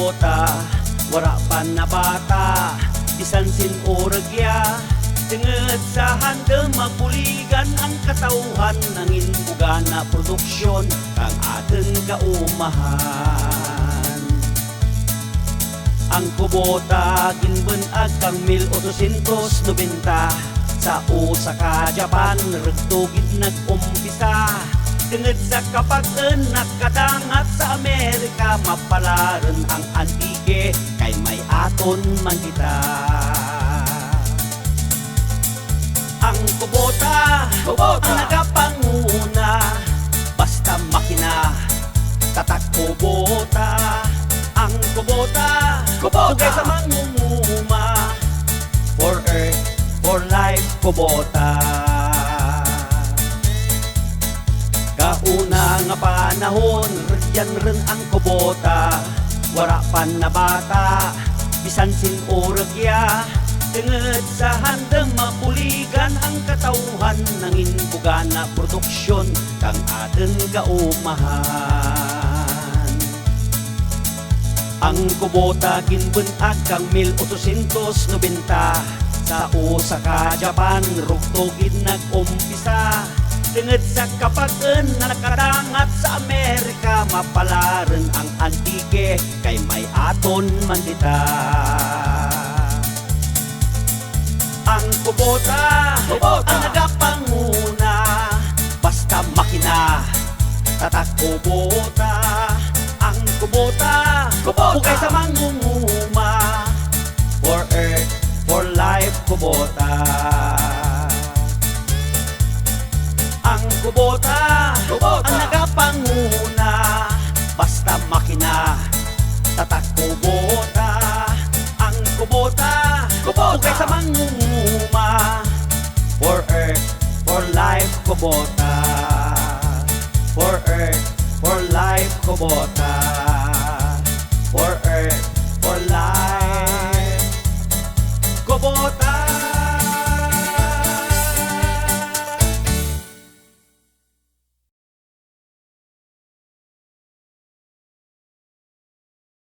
kubota, wara pa na bata, bisan sinuragya. Tenged sa handel mapuligan ang katauhan, nangin buga na produksyon kang aten kaumahan. Ang kubota ginbenag kang 1890 sa Osaka, Japan, ragtugid nag-umpisa. Tenged sa kapag-en nakadangat sa Amerika, mapalaran ang antige kay may aton man kita. Ang kubota, ang nagapanguna, basta makina, tatak kubota. Ang kubota, tugay sa mangunguma, for earth, for life, kubota. Kauna nga panahon, yan rin ang kubota, wara pa na bata, bisan sinuragya. Tenged sa handang mapuligan ang katauhan, nangin buga na produksyon kang aten kaumahan. Ang kubota ginbenag kang 1890 sa Osaka, Japan, rugtugid nag-umpisa. Tenged sa kapag-en na nakadangat sa Amerika, mapalaran ang antige kay may aton man kita. Ang kubota, ang nagapanguna, basta makina, tatak kubota. Ang kubota, bukay sa mangunguma, for earth, for life, kubota. Ang kubota, ang nagapanguna, basta makina, tatak kubota. Ang kubota, bukay sa mangunguma, for earth, for life, kubota. For earth, for life, kubota. For earth, for life, kubota.